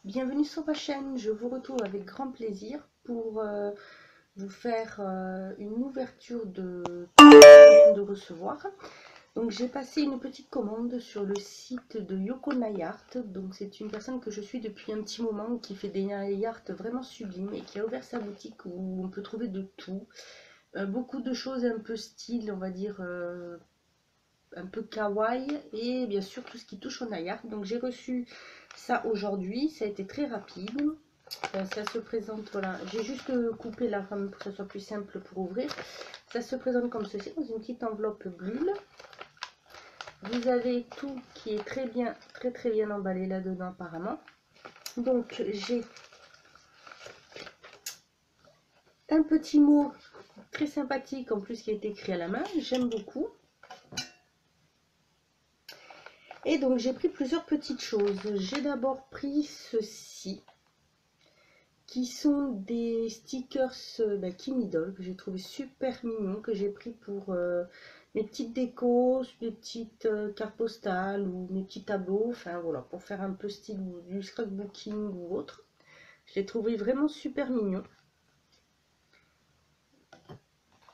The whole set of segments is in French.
Bienvenue sur ma chaîne, je vous retrouve avec grand plaisir pour vous faire une ouverture de tout ce que je viens de recevoir. Donc j'ai passé une petite commande sur le site de Yoko Nayart. Donc c'est une personne que je suis depuis un petit moment qui fait des nail art vraiment sublimes et qui a ouvert sa boutique où on peut trouver de tout. Beaucoup de choses un peu style, on va dire un peu kawaii et bien sûr tout ce qui touche au nail art. Donc j'ai reçu ça aujourd'hui, ça a été très rapide. Ça se présente, voilà, j'ai juste coupé la rame pour que ce soit plus simple pour ouvrir. Ça se présente comme ceci, dans une petite enveloppe bulle. Vous avez tout qui est très bien emballé là-dedans apparemment. Donc j'ai un petit mot très sympathique en plus qui a été écrit à la main, j'aime beaucoup. Et donc j'ai pris plusieurs petites choses. J'ai d'abord pris ceci, qui sont des stickers Kimidol que j'ai trouvé super mignons, que j'ai pris pour mes petites décos, mes petites cartes postales ou mes petits tableaux, enfin voilà, pour faire un peu style du scrapbooking ou autre. Je l'ai trouvé vraiment super mignon.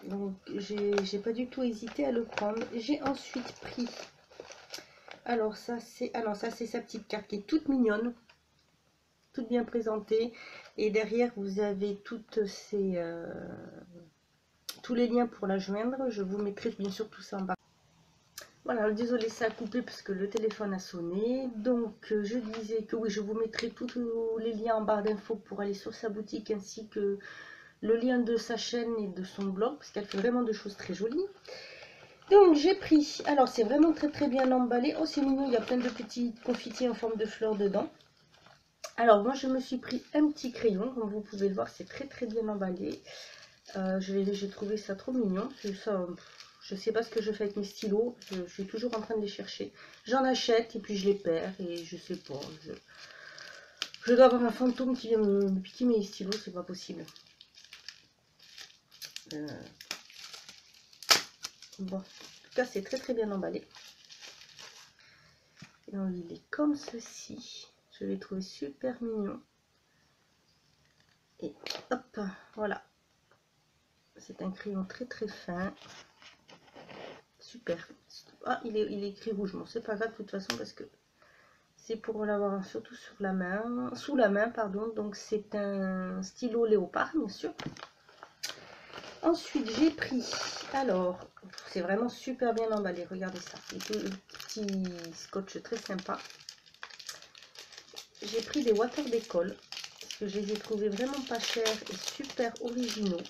Donc j'ai pas du tout hésité à le prendre. J'ai ensuite pris, alors ça c'est, ah non, ça c'est sa petite carte qui est toute mignonne, toute bien présentée, et derrière vous avez toutes ces tous les liens pour la joindre. Je vous mettrai bien sûr tout ça en bas. Voilà, désolé, ça a coupé parce que le téléphone a sonné. Donc je disais que oui, je vous mettrai tous les liens en barre d'infos pour aller sur sa boutique, ainsi que le lien de sa chaîne et de son blog, parce qu'elle fait vraiment de choses très jolies. Donc j'ai pris, alors c'est vraiment très bien emballé. Oh c'est mignon, il y a plein de petits confitis en forme de fleurs dedans. Alors moi je me suis pris un petit crayon, comme vous pouvez le voir, c'est très bien emballé. J'ai trouvé ça trop mignon. Je sais pas ce que je fais avec mes stylos, je suis toujours en train de les chercher. J'en achète et puis je les perds et je sais pas. Je dois avoir un fantôme qui vient me piquer mes stylos, c'est pas possible. Bon, en tout cas c'est très bien emballé. Et donc, il est comme ceci. Je l'ai trouvé super mignon. Et hop, voilà. C'est un crayon très fin. Super. Ah, il est écrit rouge. Bon, c'est pas grave de toute façon parce que c'est pour l'avoir surtout sur la main, sous la main, pardon. Donc c'est un stylo léopard, bien sûr. Ensuite, j'ai pris, alors, c'est vraiment super bien emballé. Regardez ça. Et tout le petit scotch très sympa. J'ai pris des water d'école parce que je les ai trouvés vraiment pas chers et super originaux.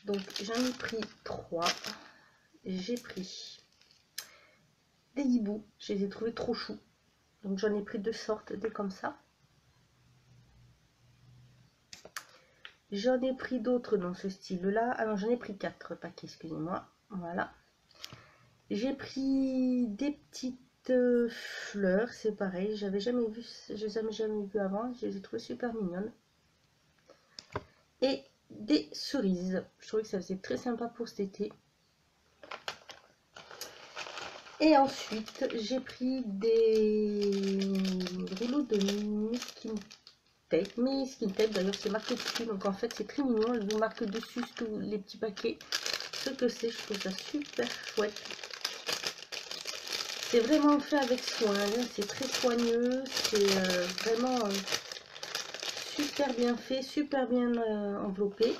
Donc j'en ai pris 3. J'ai pris des hiboux. Je les ai trouvés trop choux. Donc j'en ai pris 2 sortes, des comme ça. J'en ai pris d'autres dans ce style-là. Alors j'en ai pris 4 paquets, excusez-moi. Voilà. J'ai pris des petites fleurs, c'est pareil. J'avais jamais vu, je les avais jamais vues avant. Je les ai trouvées super mignonnes. Et des cerises. Je trouvais que ça faisait très sympa pour cet été. Et ensuite, j'ai pris des rouleaux de masking tape. Masking tape, d'ailleurs, c'est marqué dessus. Donc, en fait, c'est très mignon. Elle vous marque dessus tous les petits paquets. Ce que c'est, je trouve ça super chouette. C'est vraiment fait avec soin. C'est très soigneux. C'est vraiment super bien fait, super bien enveloppé.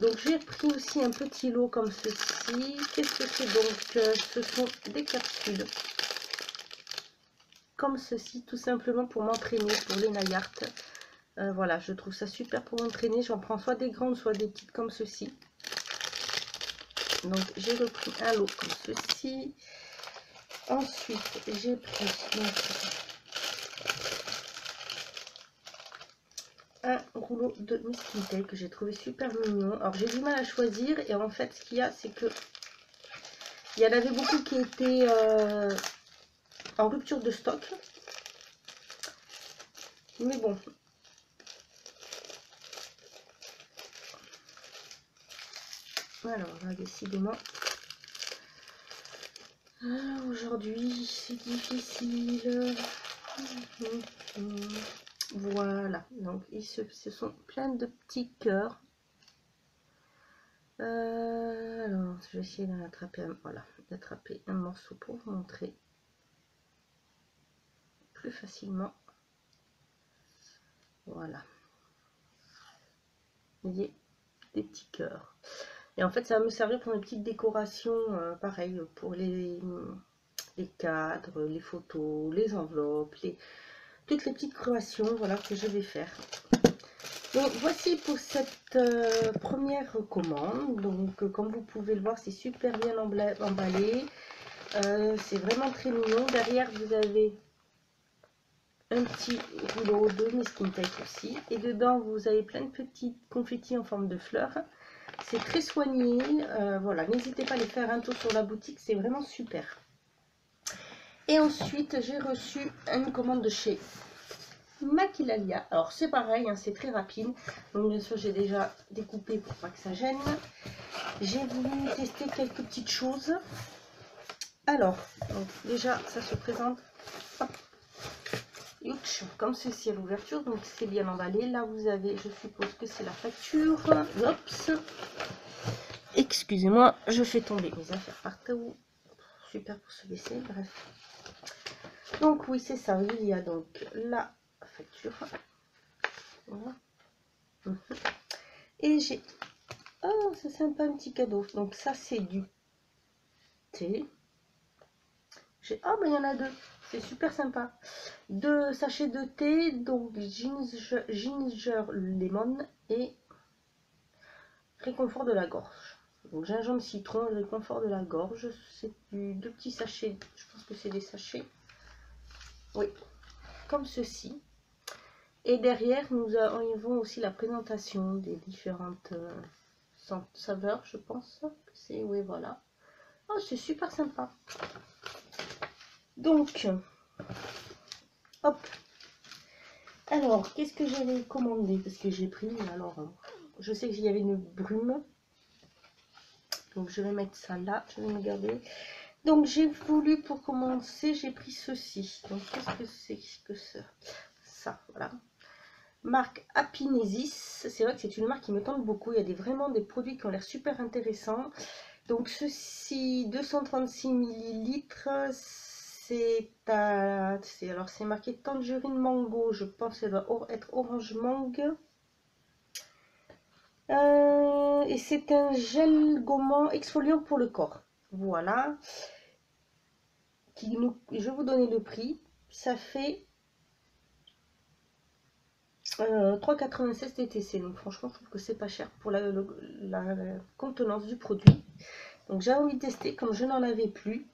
Donc j'ai pris aussi un petit lot comme ceci. Qu'est-ce que c'est donc? Ce sont des capsules comme ceci, tout simplement pour m'entraîner pour les nail art. Voilà, je trouve ça super pour m'entraîner. J'en prends soit des grandes, soit des petites comme ceci. Donc j'ai repris un lot comme ceci. Ensuite j'ai pris un rouleau de masking tape que j'ai trouvé super mignon. Alors j'ai du mal à choisir et en fait ce qu'il y a, c'est que il y en avait beaucoup qui étaient en rupture de stock. Mais bon. Alors là, décidément. Aujourd'hui c'est difficile. Voilà, donc ce sont plein de petits cœurs. Alors, je vais essayer d'attraper voilà, d'attraper un morceau pour vous montrer plus facilement. Voilà. Vous voyez, des petits cœurs. Et en fait, ça va me servir pour une petite décoration, pareil, pour les cadres, les photos, les enveloppes, toutes les petites créations, voilà, que je vais faire. Donc voici pour cette première commande. Donc comme vous pouvez le voir, c'est super bien emballé. C'est vraiment très mignon. Derrière vous avez un petit rouleau de masking tape aussi. Et dedans vous avez plein de petits confettis en forme de fleurs. C'est très soigné. Voilà, n'hésitez pas à aller faire un tour sur la boutique, c'est vraiment super. Et ensuite j'ai reçu une commande de chez Maquilalia. Alors c'est pareil, hein, c'est très rapide. Donc bien sûr j'ai déjà découpé pour pas que ça gêne. J'ai voulu tester quelques petites choses. Alors, donc, déjà ça se présente comme ceci à l'ouverture. Donc c'est bien emballé. Là vous avez, je suppose que c'est la facture. Oups. Excusez-moi, je fais tomber mes affaires partout. Super pour se baisser, bref. Donc oui c'est ça, il y a donc la facture. Voilà. Et j'ai, oh c'est sympa, un petit cadeau. Donc ça c'est du thé. J'ai, oh ben il y en a deux, c'est super sympa. 2 sachets de thé, donc ginger lemon et réconfort de la gorge. Donc gingembre citron et réconfort de la gorge. C'est deux petits sachets, je pense que c'est des sachets. Oui, comme ceci. Et derrière, nous avons aussi la présentation des différentes saveurs, je pense. C'est, oui, voilà. Oh, c'est super sympa. Donc, hop. Alors, qu'est-ce que j'avais commandé? Parce que j'ai pris, alors, je sais qu'il y avait une brume. Donc, je vais mettre ça là, je vais me garder. Donc, j'ai voulu, pour commencer, j'ai pris ceci. Donc, qu'est-ce que c'est que ça, voilà. Marque Apinesis, c'est vrai que c'est une marque qui me tente beaucoup, il y a vraiment des produits qui ont l'air super intéressants. Donc ceci, 236 ml, alors c'est marqué tangerine mango, je pense que ça doit être orange mangue. Et c'est un gel gommant exfoliant pour le corps, voilà. Je vais vous donner le prix, ça fait 3,96 TTC, donc franchement je trouve que c'est pas cher pour la contenance du produit. Donc j'ai envie de tester, comme je n'en avais plus,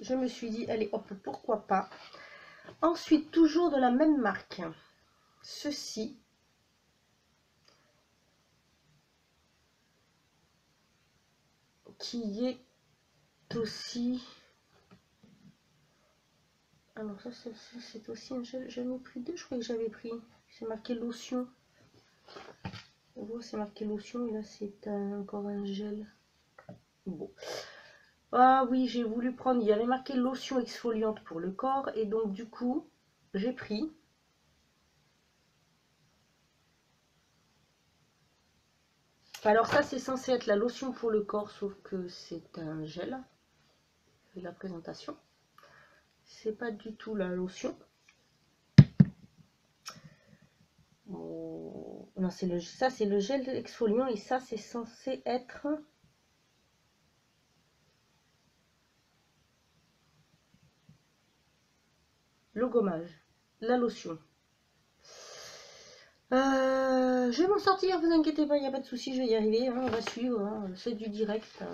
je me suis dit allez hop, pourquoi pas. Ensuite, toujours de la même marque, ceci, qui est aussi, alors ça c'est aussi un gel, j'en ai pris deux, je crois que j'avais pris, c'est marqué lotion. C'est marqué lotion et là c'est encore un gel. Bon, ah oui, j'ai voulu prendre, il y avait marqué lotion exfoliante pour le corps et donc du coup j'ai pris. Alors ça c'est censé être la lotion pour le corps, sauf que c'est un gel. Et la présentation, c'est pas du tout la lotion. Oh, non, ça c'est le gel exfoliant et ça c'est censé être le gommage, la lotion. Je vais m'en sortir, vous inquiétez pas, il n'y a pas de souci, je vais y arriver, hein, on va suivre, hein, c'est du direct.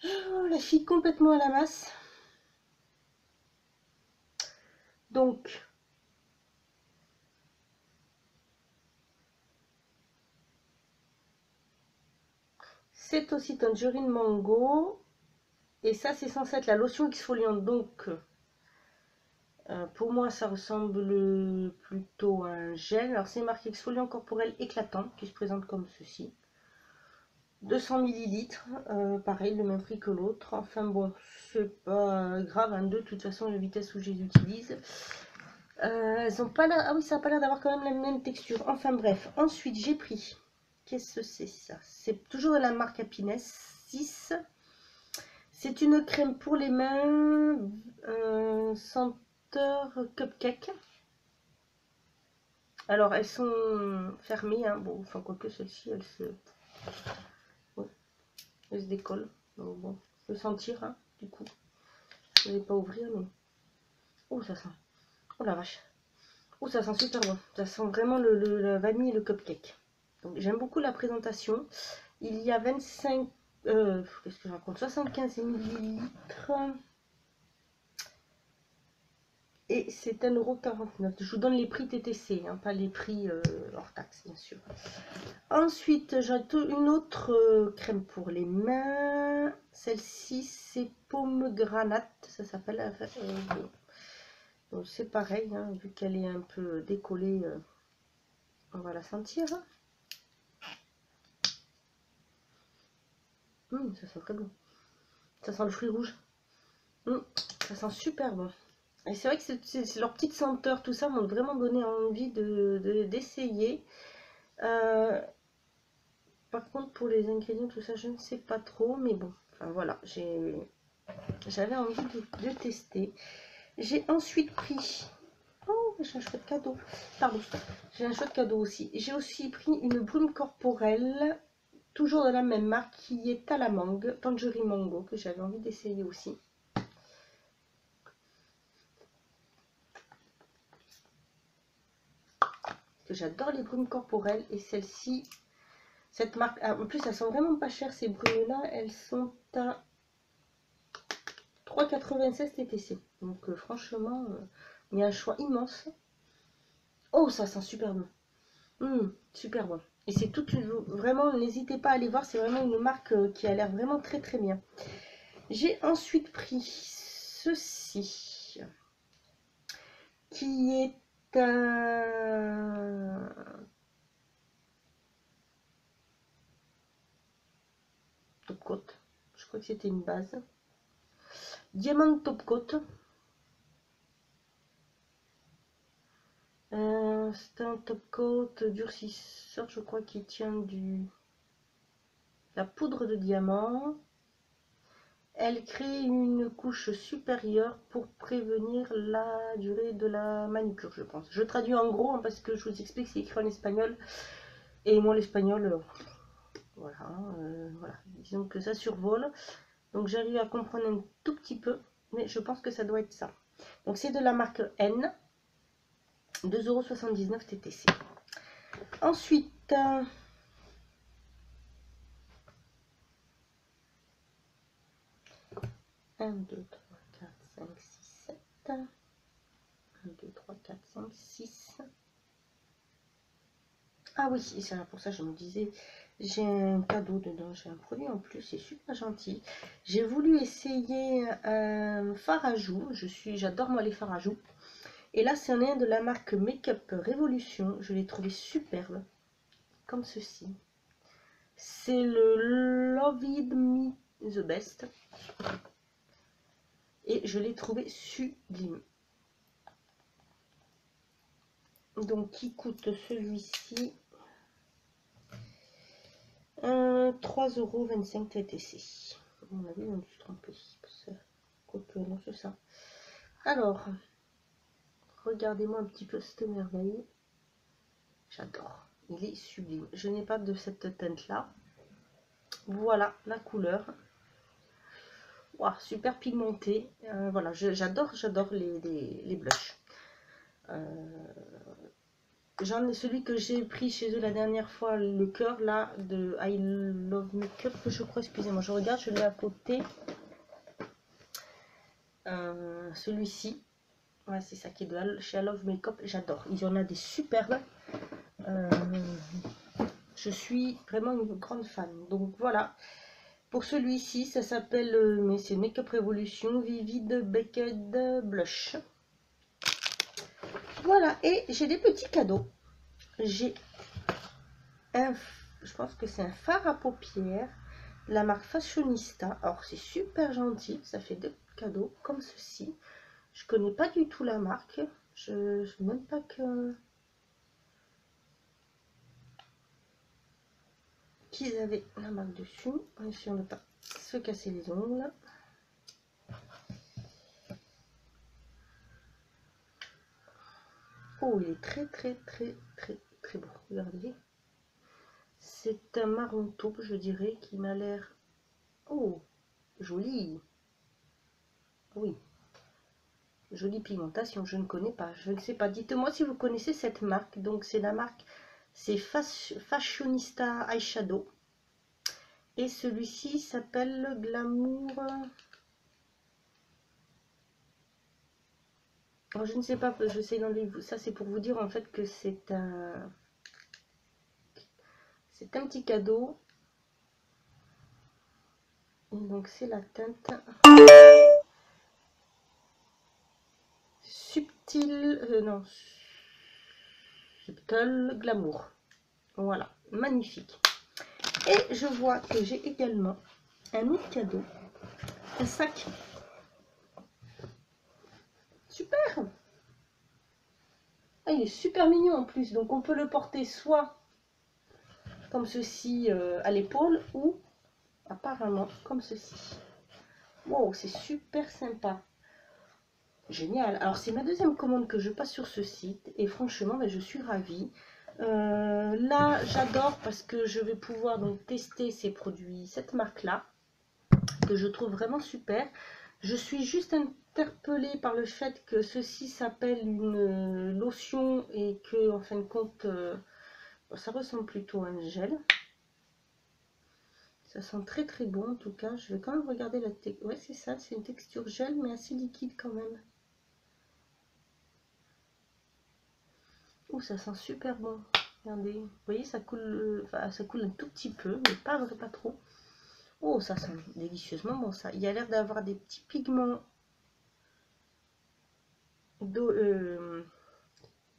Oh, la fille complètement à la masse. Donc, c'est aussi tangerine mango. Et ça, c'est censé être la lotion exfoliante. Donc, pour moi, ça ressemble plutôt à un gel. Alors, c'est marqué exfoliant corporel éclatant qui se présente comme ceci. 200 millilitres, pareil, le même prix que l'autre. Enfin bon, c'est pas grave, hein, de toute façon, la vitesse où je les utilise. Elles ont pas l'air, ah oui, ça n'a pas l'air d'avoir quand même la même texture. Enfin bref, ensuite j'ai pris, qu'est-ce que c'est ça? C'est toujours de la marque Happiness 6. C'est une crème pour les mains, senteur cupcake. Alors elles sont fermées, hein. Bon, enfin quoique celle-ci, elle se décolle. Donc bon, je peux sentir, hein, du coup. Je ne vais pas ouvrir, mais... Oh, ça sent... Oh la vache. Oh, ça sent super bon. Ça sent vraiment la vanille et le cupcake. Donc j'aime beaucoup la présentation. Il y a 25... qu'est-ce que je raconte? 75 millilitres. Et c'est 1,49 €. Je vous donne les prix TTC, hein, pas les prix hors taxe, bien sûr. Ensuite, j'ai une autre crème pour les mains. Celle-ci, c'est Pomme Granate, ça s'appelle. Donc c'est pareil, hein, vu qu'elle est un peu décollée, on va la sentir. Ça sent très bon. Ça sent le fruit rouge. Ça sent super bon. Et c'est vrai que c'est leur petite senteur, tout ça m'ont vraiment donné envie d'essayer. Par contre, pour les ingrédients, tout ça, je ne sais pas trop. Mais bon, enfin voilà, j'avais envie de tester. J'ai ensuite pris... Oh, j'ai un chouette cadeau. Pardon, j'ai un chouette cadeau aussi. J'ai aussi pris une brume corporelle, toujours de la même marque, qui est à la mangue, Tangerine Mango, que j'avais envie d'essayer aussi. Que j'adore les brumes corporelles, et celle-ci, cette marque, en plus elles sont vraiment pas chères ces brumes là, elles sont à 3,96 TTC, donc franchement il y a un choix immense. Oh, ça sent super bon. Super bon. Et c'est toute une... Vraiment, n'hésitez pas à aller voir, c'est vraiment une marque qui a l'air vraiment très très bien. J'ai ensuite pris ceci, qui est un... top coat. Je crois que c'était une base. Diamant top coat. C'est un top coat durcisseur, je crois, qui tient la poudre de diamant. Elle crée une couche supérieure pour prévenir la durée de la manucure, je pense. Je traduis en gros, hein, parce que je vous explique, c'est écrit en espagnol. Et moi, l'espagnol, voilà, voilà. Disons que ça survole. Donc j'arrive à comprendre un tout petit peu, mais je pense que ça doit être ça. Donc c'est de la marque N, 2,79 € TTC. Ensuite, 1, 2, 3, 4, 5, 6, 7. 1, 2, 3, 4, 5, 6. Ah oui, c'est pour ça que je me disais, j'ai un cadeau dedans, j'ai un produit en plus, c'est super gentil. J'ai voulu essayer un fard à joues, j'adore moi les fards à joues. Et là, c'est un de la marque Make-up Révolution, je l'ai trouvé superbe, comme ceci. C'est le Love It Me The Best. Et je l'ai trouvé sublime. Donc, qui coûte celui-ci 3,25 € TTC. À mon avis, on a dû se tromper. Quoique, non, c'est ça. Alors, regardez-moi un petit peu cette merveille. J'adore. Il est sublime. Je n'ai pas de cette teinte-là. Voilà la couleur. Wow, super pigmenté. Voilà, j'adore les blushs. J'en ai celui que j'ai pris chez eux la dernière fois, le cœur là de I Love Makeup, je crois, excusez-moi, je regarde, je l'ai à côté. Celui-ci, ouais, c'est ça qui est de chez I Love Makeup, j'adore. Il y en a des superbes. Je suis vraiment une grande fan. Donc voilà. Pour celui-ci, ça s'appelle, mais c'est Make-up Revolution Vivid Baked Blush. Voilà, et j'ai des petits cadeaux. J'ai un je pense que c'est un fard à paupières de la marque Fashionista. Alors c'est super gentil, ça fait 2 cadeaux comme ceci. Je connais pas du tout la marque, je sais même pas que qu'ils avaient la marque dessus. Ici on ne pas se casser les ongles. Oh, il est très beau, regardez. C'est un marron taupe, je dirais, qui m'a l'air... Oh, joli. Oui, jolie pigmentation, je ne connais pas, je ne sais pas. Dites-moi si vous connaissez cette marque. Donc c'est la marque, c'est Fashionista Eyeshadow. Et celui-ci s'appelle Glamour... Alors, je ne sais pas, je sais dans les... Ça c'est pour vous dire en fait que c'est un petit cadeau. Et donc c'est la teinte Subtil, non, Subtle Glamour. Voilà, magnifique. Et je vois que j'ai également un autre cadeau, un sac. Super. Ah, il est super mignon en plus, donc on peut le porter soit comme ceci à l'épaule ou apparemment comme ceci. Wow, c'est super sympa. Génial. Alors c'est ma deuxième commande que je passe sur ce site et franchement je suis ravie. Là j'adore parce que je vais pouvoir donc tester ces produits, cette marque là que je trouve vraiment super. Je suis juste interpellée par le fait que ceci s'appelle une lotion et que en fin de compte ça ressemble plutôt à un gel. Ça sent très bon en tout cas. Je vais quand même regarder la texture. Ouais, c'est ça, c'est une texture gel mais assez liquide quand même. Oh, ça sent super bon. Regardez, vous voyez, ça coule, enfin, ça coule un tout petit peu, mais pas trop. Oh, ça sent délicieusement bon ça. Il y a l'air d'avoir des petits pigments d'eau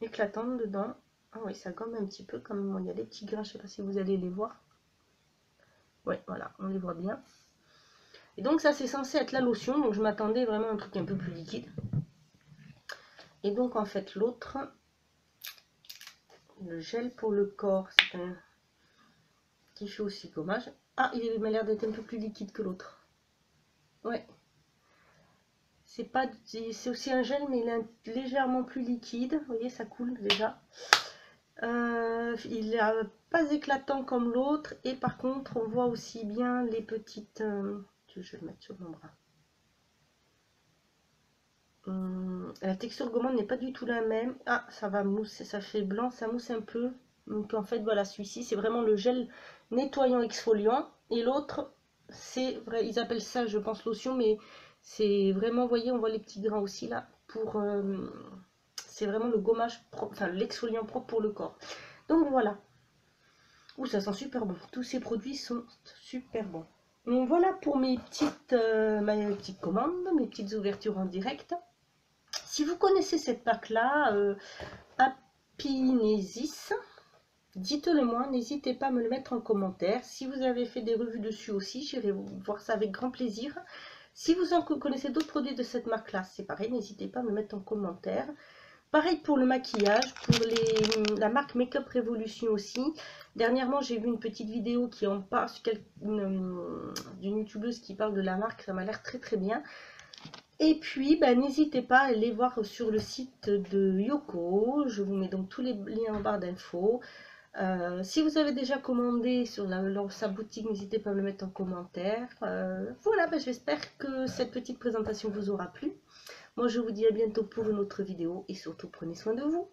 éclatants dedans. Ah oui, ça gomme un petit peu quand même. Il y a des petits grains, je ne sais pas si vous allez les voir. Ouais, voilà, on les voit bien. Et donc ça, c'est censé être la lotion. Donc je m'attendais vraiment à un truc un peu plus liquide. Et donc en fait, l'autre, le gel pour le corps, c'est un qui fait aussi gommage. Ah, il m'a l'air d'être un peu plus liquide que l'autre. Ouais. C'est pas, c'est aussi un gel, mais il est légèrement plus liquide. Vous voyez, ça coule déjà. Il n'est pas éclatant comme l'autre. Et par contre, on voit aussi bien les petites... je vais le mettre sur mon bras. La texture gommande n'est pas du tout la même. Ah, ça va mousser, ça fait blanc, ça mousse un peu. Donc en fait, voilà, celui-ci, c'est vraiment le gel nettoyant exfoliant. Et l'autre, c'est vrai, ils appellent ça, je pense, lotion, mais c'est vraiment, vous voyez, on voit les petits grains aussi là. Pour, c'est vraiment le gommage propre, enfin l'exfoliant propre pour le corps. Donc voilà. Ouh, ça sent super bon. Tous ces produits sont super bons. Donc voilà pour mes petites commandes, mes petites ouvertures en direct. Si vous connaissez cette marque-là, Happynesis, dites-le moi, n'hésitez pas à me le mettre en commentaire. Si vous avez fait des revues dessus aussi, j'irai voir ça avec grand plaisir. Si vous en connaissez d'autres produits de cette marque-là, c'est pareil, n'hésitez pas à me le mettre en commentaire. Pareil pour le maquillage, pour la marque Makeup Revolution aussi. Dernièrement, j'ai vu une petite vidéo qui en parle, d'une youtubeuse qui parle de la marque, ça m'a l'air très bien. Et puis, n'hésitez pas à aller voir sur le site de Yoko. Je vous mets donc tous les liens en barre d'infos. Si vous avez déjà commandé sur sa boutique, n'hésitez pas à me le mettre en commentaire. Voilà, j'espère que cette petite présentation vous aura plu. Moi, je vous dis à bientôt pour une autre vidéo et surtout, prenez soin de vous.